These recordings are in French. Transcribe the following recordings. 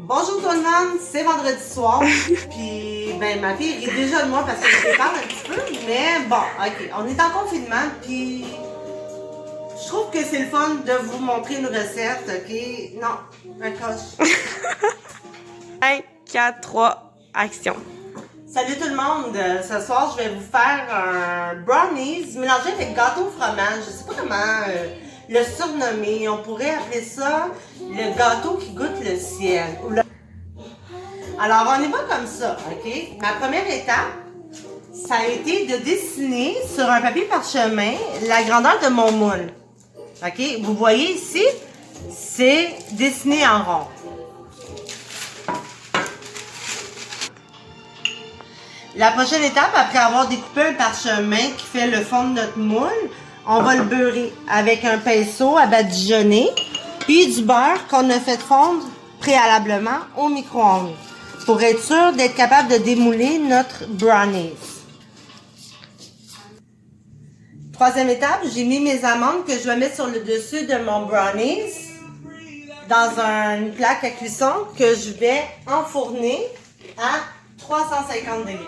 Bonjour tout le monde, c'est vendredi soir, puis ben ma fille rit déjà de moi parce que je parle un petit peu, mais bon, ok, on est en confinement, puis je trouve que c'est le fun de vous montrer une recette, ok? Non, raccroche. 1, 4, 3, action. Salut tout le monde, ce soir je vais vous faire un brownies mélangé avec gâteau au fromage, je sais pas comment le surnommer, on pourrait appeler ça le gâteau qui goûte le ciel. Alors on y va comme ça, ok? Ma première étape, ça a été de dessiner sur un papier parchemin la grandeur de mon moule. Ok? Vous voyez ici, c'est dessiné en rond. La prochaine étape, après avoir découpé un parchemin qui fait le fond de notre moule, on va le beurrer avec un pinceau à badigeonner, puis du beurre qu'on a fait fondre préalablement au micro-ondes pour être sûr d'être capable de démouler notre brownies. Troisième étape, j'ai mis mes amandes que je vais mettre sur le dessus de mon brownies dans une plaque à cuisson que je vais enfourner à 350 degrés.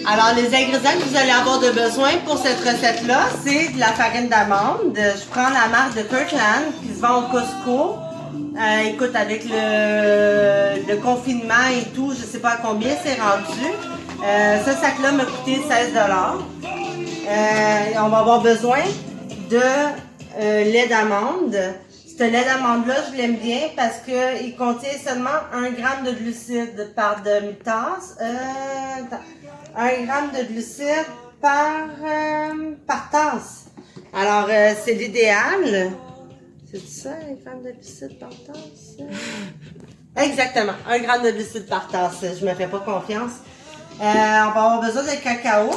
Alors, les ingrédients que vous allez avoir de besoin pour cette recette-là, c'est de la farine d'amande. Je prends la marque de Kirkland qui se vend au Costco. Écoute, avec le confinement et tout, je sais pas à combien c'est rendu. Ce sac-là m'a coûté 16 $. On va avoir besoin de lait d'amande. Ce lait d'amande-là, je l'aime bien parce qu'il contient seulement 1 g de glucides par demi-tasse. 1 g de glucides par tasse. Alors, c'est l'idéal. C'est ça, 1 g de glucides par tasse? Exactement, 1 g de glucides par tasse. Je me fais pas confiance. On va avoir besoin de cacao.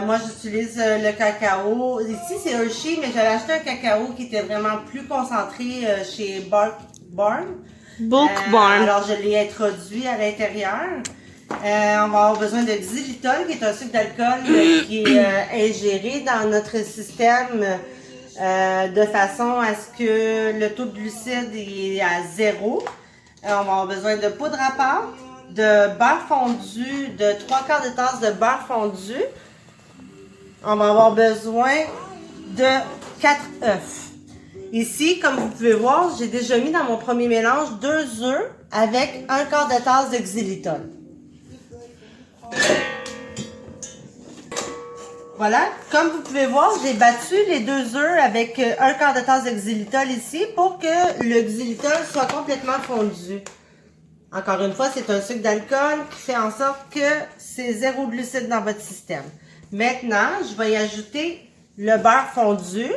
Moi, j'utilise le cacao. Ici, c'est Hershey, mais j'avais acheté un cacao qui était vraiment plus concentré chez Book Barn. Alors, je l'ai introduit à l'intérieur. On va avoir besoin de xylitol, qui est un sucre d'alcool qui est ingéré dans notre système de façon à ce que le taux de glucides est à 0. On va avoir besoin de poudre à pâte, de beurre fondu, de 3/4 de tasse de beurre fondu. On va avoir besoin de 4 œufs. Ici, comme vous pouvez voir, j'ai déjà mis dans mon premier mélange 2 œufs avec 1/4 de tasse de xylitol. Voilà, comme vous pouvez voir, j'ai battu les 2 œufs avec 1/4 de tasse de xylitol ici pour que le xylitol soit complètement fondu. Encore une fois, c'est un sucre d'alcool qui fait en sorte que c'est 0 glucides dans votre système. Maintenant, je vais y ajouter le beurre fondu et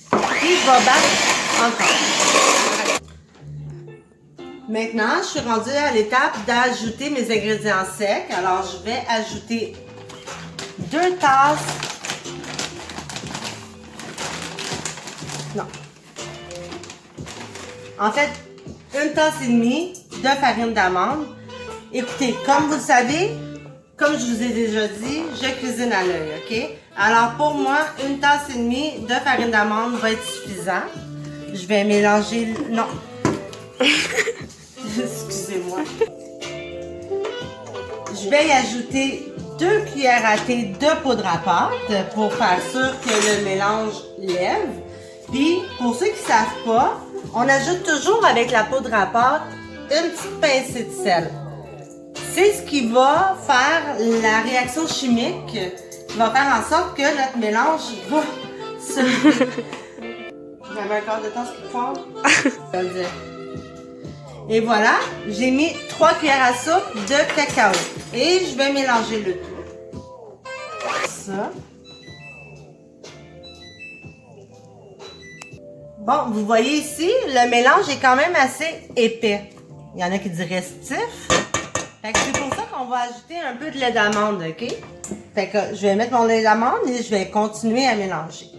je vais battre encore. Maintenant, je suis rendue à l'étape d'ajouter mes ingrédients secs. Alors, je vais ajouter 2 tasses. Non. En fait, 1 tasse et demie de farine d'amande. Écoutez, comme vous le savez, comme je vous ai déjà dit, je cuisine à l'œil, ok? Alors pour moi, 1 tasse et demie de farine d'amande va être suffisant. Je vais mélanger... Non. Excusez-moi. Je vais y ajouter 2 cuillères à thé de poudre à pâte pour faire sûr que le mélange lève. Puis, pour ceux qui ne savent pas, on ajoute toujours avec la poudre à pâte une petite pincée de sel. C'est ce qui va faire la réaction chimique, qui va faire en sorte que notre mélange va se... J'avais un quart de tasse plus fort. Je vais le dire. Et voilà, j'ai mis 3 cuillères à soupe de cacao. Et je vais mélanger le tout. Ça. Bon, vous voyez ici, le mélange est quand même assez épais. Il y en a qui diraient stiff. Fait que c'est pour ça qu'on va ajouter un peu de lait d'amande, ok? Fait que je vais mettre mon lait d'amande et je vais continuer à mélanger.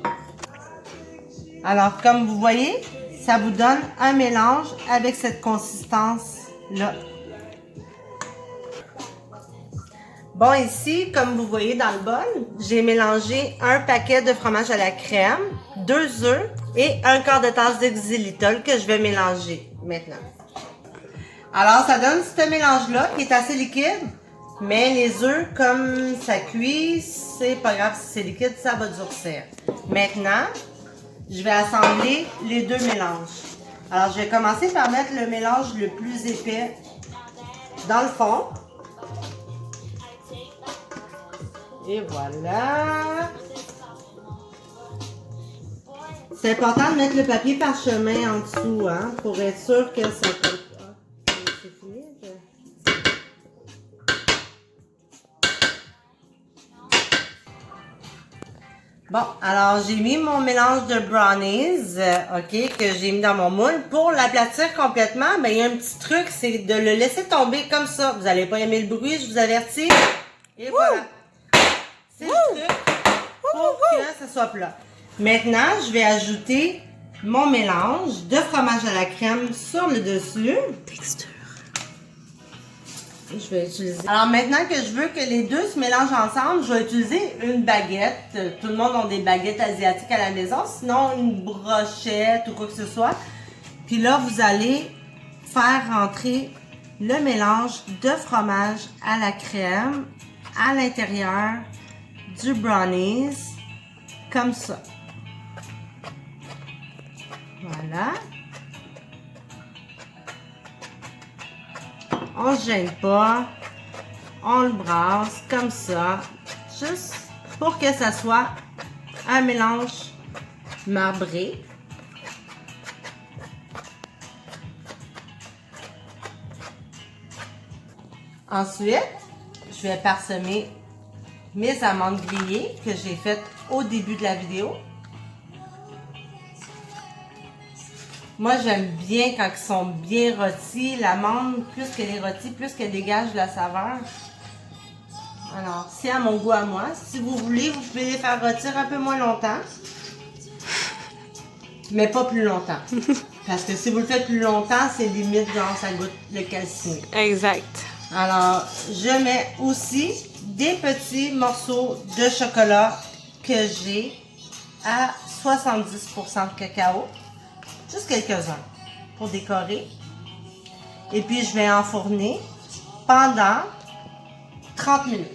Alors, comme vous voyez, ça vous donne un mélange avec cette consistance-là. Bon, ici, comme vous voyez dans le bol, j'ai mélangé un paquet de fromage à la crème, 2 œufs et un quart de tasse de xylitol que je vais mélanger maintenant. Alors, ça donne ce mélange-là qui est assez liquide, mais les œufs, comme ça cuit, c'est pas grave si c'est liquide, ça va durcir. Maintenant, je vais assembler les deux mélanges. Alors, je vais commencer par mettre le mélange le plus épais dans le fond. Et voilà. C'est important de mettre le papier parchemin en dessous, hein, pour être sûr que ça peut... Ah, c'est fini. Bon, alors j'ai mis mon mélange de brownies, ok, que j'ai mis dans mon moule. Pour l'aplatir complètement, ben il y a un petit truc, c'est de le laisser tomber comme ça. Vous n'allez pas aimer le bruit, je vous avertis. Et voilà. C'est le truc pour que ça soit plat. Maintenant, je vais ajouter mon mélange de fromage à la crème sur le dessus. Texture. Je vais utiliser. Alors maintenant que je veux que les deux se mélangent ensemble, je vais utiliser une baguette. Tout le monde a des baguettes asiatiques à la maison, sinon une brochette ou quoi que ce soit. Puis là, vous allez faire rentrer le mélange de fromage à la crème à l'intérieur du brownies, comme ça. Voilà. On ne gêne pas. On le brasse comme ça. Juste pour que ça soit un mélange marbré. Ensuite, je vais parsemer mes amandes grillées que j'ai faites au début de la vidéo. Moi, j'aime bien quand ils sont bien rôtis. L'amande, plus qu'elle est rôtie, plus qu'elle dégage de la saveur. Alors, c'est à mon goût à moi. Si vous voulez, vous pouvez les faire rôtir un peu moins longtemps. Mais pas plus longtemps. Parce que si vous le faites plus longtemps, c'est limite, genre, ça goûte le calciné. Exact. Alors, je mets aussi des petits morceaux de chocolat que j'ai à 70% de cacao. Juste quelques-uns pour décorer. Et puis, je vais enfourner pendant 30 minutes.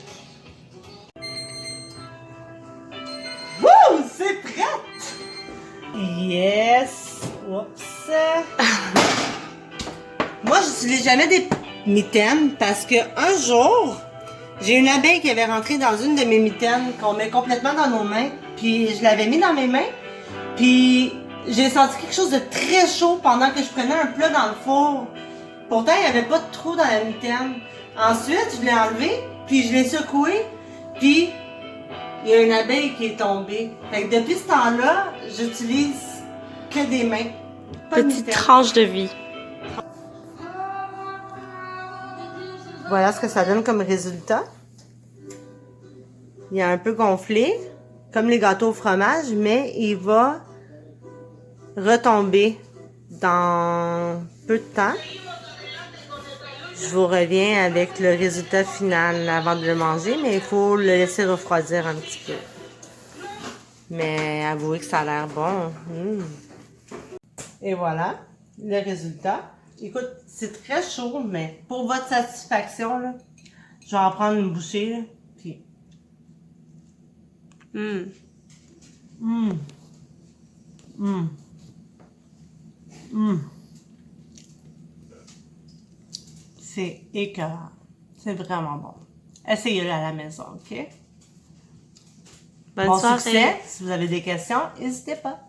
Wouh! C'est prêt! Yes! Oups! Moi, j'utilise jamais des mitaines parce que un jour, j'ai une abeille qui avait rentré dans une de mes mitaines qu'on met complètement dans nos mains. Puis, je l'avais mis dans mes mains. Puis, j'ai senti quelque chose de très chaud pendant que je prenais un plat dans le four. Pourtant, il n'y avait pas de trou dans la mitaine. Ensuite, je l'ai enlevé, puis je l'ai secoué, puis il y a une abeille qui est tombée. Fait que depuis ce temps-là, j'utilise que des mains. Pas de Petite mitaine. tranche de vie. Voilà ce que ça donne comme résultat. Il est un peu gonflé, comme les gâteaux au fromage, mais il va retomber dans peu de temps. Je vous reviens avec le résultat final avant de le manger, mais il faut le laisser refroidir un petit peu. Mais avouez que ça a l'air bon. Et voilà le résultat. Écoute, c'est très chaud, mais pour votre satisfaction, là, je vais en prendre une bouchée, là, puis... C'est écœurant. C'est vraiment bon. Essayez-le à la maison, OK? Bonne Bon soirée. succès. Si vous avez des questions, n'hésitez pas.